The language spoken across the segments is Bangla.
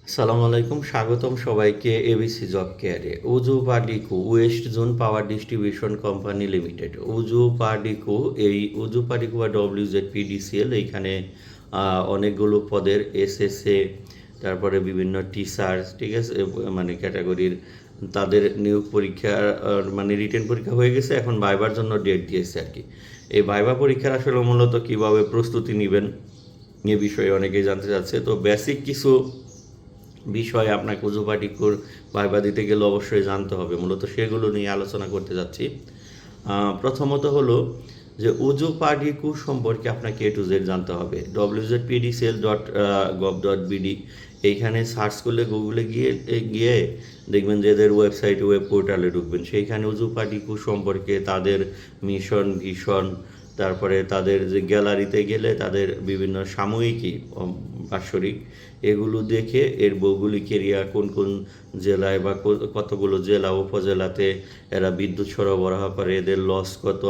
আসসালামু আলাইকুম, স্বাগতম সবাইকে এবিসি জব কেয়ারে। উজু পাডিকো West zone power distribution company limited. উজু পাডিকো, এই উজু পাডিকো বা WZPDCL, এইখানে অনেকগুলো পদের এসএসএ, তারপরে বিভিন্ন টিচার্স, ঠিক আছে, মানে ক্যাটাগরির তাদের নিয়োগ পরীক্ষা, মানে রিটেন পরীক্ষা হয়ে গেছে, এখন ভাইবার জন্য ডেট দিয়েছে আর কি। এই ভাইবা পরীক্ষার আসলে মূলত কীভাবে প্রস্তুতি নেবেন এ বিষয়ে অনেকেই জানতে চাচ্ছে। তো বেসিক কিছু বিষয় আপনাকে উজু পাটিকুর ভাইবা দিতে গেলে অবশ্যই জানতে হবে, মূলত সেগুলো নিয়ে আলোচনা করতে যাচ্ছি। প্রথমত হলো যে উজু পাটিকু সম্পর্কে আপনাকে A to Z জানতে হবে। wzpdcl.gov.bd এইখানে সার্চ করলে গুগলে গিয়ে দেখবেন যে এদের ওয়েবসাইটে, ওয়েব পোর্টালে ঢুকবেন, সেইখানে উজু পাটিকু সম্পর্কে তাদের মিশন, ভিশন, তারপরে তাদের যে গ্যালারিতে গেলে তাদের বিভিন্ন সাময়িকী, বাৎসরিক, এগুলো দেখে এর ভৌগোলিক এরিয়া কোন কোন জেলায় বা কতগুলো জেলা উপজেলাতে এরা বিদ্যুৎ সরবরাহ করে, এদের লস কত,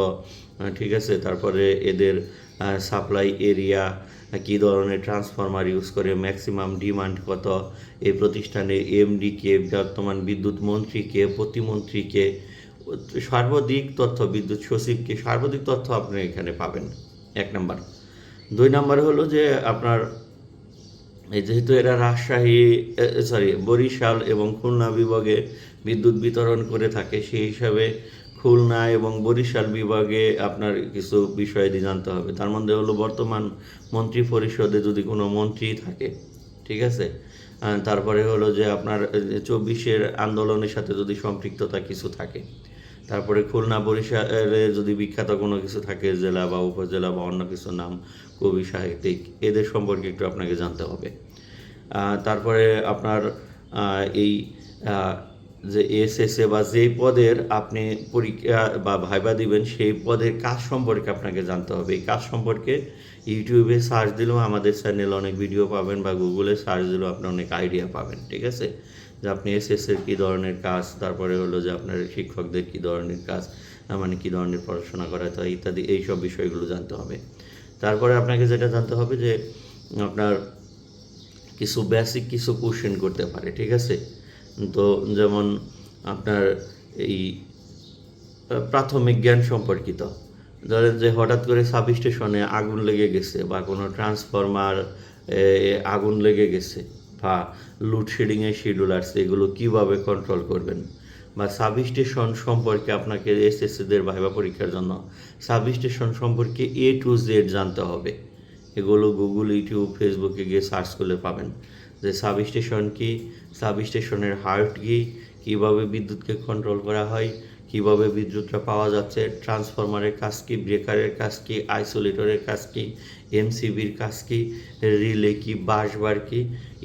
ঠিক আছে, তারপরে এদের সাপ্লাই এরিয়া, কী ধরনের ট্রান্সফরমার ইউজ করে, ম্যাক্সিমাম ডিমান্ড কত, এই প্রতিষ্ঠানে এমডি কে, বর্তমান বিদ্যুৎ মন্ত্রী কে, প্রতিমন্ত্রী কে, সর্বাধিক তথ্য, বিদ্যুৎ সচিবকে, সর্বাধিক তথ্য আপনি এখানে পাবেন, 1 নাম্বার। 2 নাম্বার হলো যে আপনার যেহেতু এরা রাজশাহী, বরিশাল এবং খুলনা বিভাগে বিদ্যুৎ বিতরণ করে থাকে, সেই হিসাবে খুলনা এবং বরিশাল বিভাগে আপনার কিছু বিষয়াদি জানতে হবে। তার মধ্যে হলো বর্তমান মন্ত্রী পরিষদে যদি কোনো মন্ত্রী থাকে, ঠিক আছে, তারপরে হলো যে আপনার 24-এর আন্দোলনের সাথে যদি সম্পৃক্ততা কিছু থাকে, তারপরে খুলনা বরিশালে যদি বিখ্যাত কোনো কিছু থাকে, জেলা বা উপজেলা বা অন্য কিছু নাম, কবি, সাহিত্যিক, এদের সম্পর্কে একটু আপনাকে জানতে হবে। তারপরে আপনার এই যে এসএসএ বা যেই পদের আপনি পরীক্ষা বা ভাইবা দিবেন, সেই পদের কাজ সম্পর্কে আপনাকে জানতে হবে। এই কাজ সম্পর্কে ইউটিউবে সার্চ দিলেও আমাদের চ্যানেলে অনেক ভিডিও পাবেন, বা গুগলে সার্চ দিলেও আপনি অনেক আইডিয়া পাবেন, ঠিক আছে, যে আপনি এসএসএর কী ধরনের কাজ, তারপরে হলো যে আপনার শিক্ষকদের কী ধরনের কাজ, মানে কী ধরনের পড়াশোনা করাতে হয় ইত্যাদি, এইসব বিষয়গুলো জানতে হবে। তারপরে আপনাকে যেটা জানতে হবে যে আপনার কিছু বেসিক কিছু কোশ্চেন করতে পারে, ঠিক আছে। তো যেমন আপনার এই প্রাথমিক জ্ঞান সম্পর্কিত, ধরেন যে হঠাৎ করে সাবস্টেশনে আগুন লেগে গেছে, বা কোনো ট্রান্সফরমার আগুন লেগে গেছে, বা লোডশেডিংয়ের শিডিউল আসছে, এগুলো কীভাবে কন্ট্রোল করবেন, বা সাবস্টেশন সম্পর্কে আপনাকে এসএসসিদের ভাইবা পরীক্ষার জন্য সাবস্টেশন সম্পর্কে A to Z জানতে হবে। এগুলো গুগল, ইউটিউব, ফেসবুকে গিয়ে সার্চ করলে পাবেন যে সাবস্টেশন কী, সাবস্টেশনের হার্ট কী, কীভাবে বিদ্যুৎকে কন্ট্রোল করা হয়, কীভাবে বিদ্যুৎটা পাওয়া যাচ্ছে, ট্রান্সফরমারের কাজ কী, ব্রেকারের কাজ কী, আইসোলেটরের কাজ কী, এমসিবির কাজ কী, রিলে কী, বাসবার কী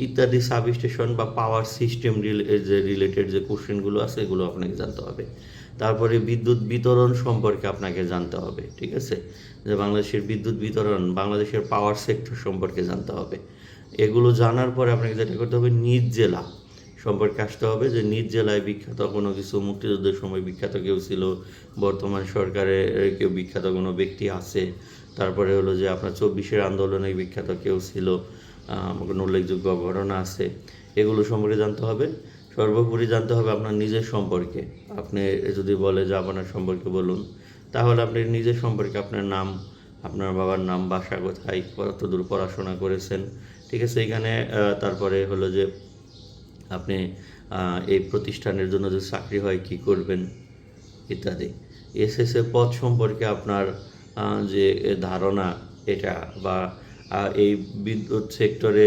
ইত্যাদি, সাবস্টেশন বা পাওয়ার সিস্টেম রিলেটেড যে কোশ্চেনগুলো আছে, এগুলো আপনাকে জানতে হবে। তারপরে বিদ্যুৎ বিতরণ সম্পর্কে আপনাকে জানতে হবে, ঠিক আছে, যে বাংলাদেশের বিদ্যুৎ বিতরণ, বাংলাদেশের পাওয়ার সেক্টর সম্পর্কে জানতে হবে। এগুলো জানার পরে আপনাকে যেটা করতে হবে, নিজ জেলা সম্পর্কে আসতে হবে, যে নিজ জেলায় বিখ্যাত কোনো কিছু, মুক্তিযুদ্ধের সময় বিখ্যাত কেউ ছিল, বর্তমান সরকারের কেউ বিখ্যাত কোনো ব্যক্তি আছে, তারপরে হলো যে আপনার 24-এর আন্দোলনে বিখ্যাত কেউ ছিল, কোনো উল্লেখযোগ্য ঘটনা আছে, এগুলো সম্পর্কে জানতে হবে। সর্বোপরি জানতে হবে আপনার নিজের সম্পর্কে। আপনি যদি বলে যে আপনার সম্পর্কে বলুন, তাহলে আপনি নিজের সম্পর্কে, আপনার নাম, আপনার বাবার নাম, বাসা কোথায়, কতদূর পড়াশোনা করেছেন, ঠিক আছে, এখানে তারপরে হলো যে আপনি এই প্রতিষ্ঠানের জন্য যে চাকরি হয় কী করবেন ইত্যাদি। এসএসএ পদ সম্পর্কে আপনার যে ধারণা এটা, বা এই বিদ্যুৎ সেক্টরে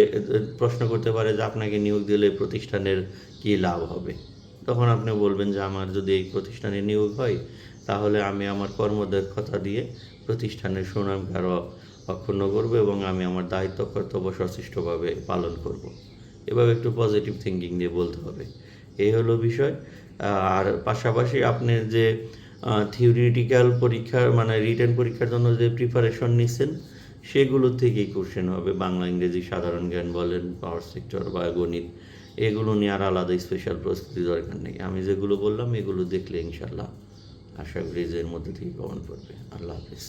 প্রশ্ন করতে পারে যে আপনাকে নিয়োগ দিলে প্রতিষ্ঠানের কী লাভ হবে। তখন আপনি বলবেন যে আমার যদি এই প্রতিষ্ঠানে নিয়োগ হয়, তাহলে আমি আমার কর্মদক্ষতা দিয়ে প্রতিষ্ঠানের সুনামকে আরও অক্ষুণ্ণ করব, এবং আমি আমার দায়িত্ব কর্তব্য সচেষ্টভাবে পালন করব। এভাবে একটু পজিটিভ থিঙ্কিং দিয়ে বলতে হবে। এই হলো বিষয়। আর পাশাপাশি আপনি যে থিওরিটিক্যাল পরীক্ষার, মানে রিটেন পরীক্ষার জন্য যে প্রিপারেশন নিচ্ছেন, সেগুলো থেকেই কোশ্চেন হবে। বাংলা, ইংরেজি, সাধারণ জ্ঞান বলেন, পাওয়ার সেক্টর বা গণিত, এগুলো নিয়ে আর আলাদা স্পেশাল প্রস্তুতি দরকার নেই। আমি যেগুলো বললাম এগুলো দেখলে ইনশাল্লাহ আশা করি যে এর মধ্যে থেকে কমন পড়বে। আল্লাহ হাফিজ।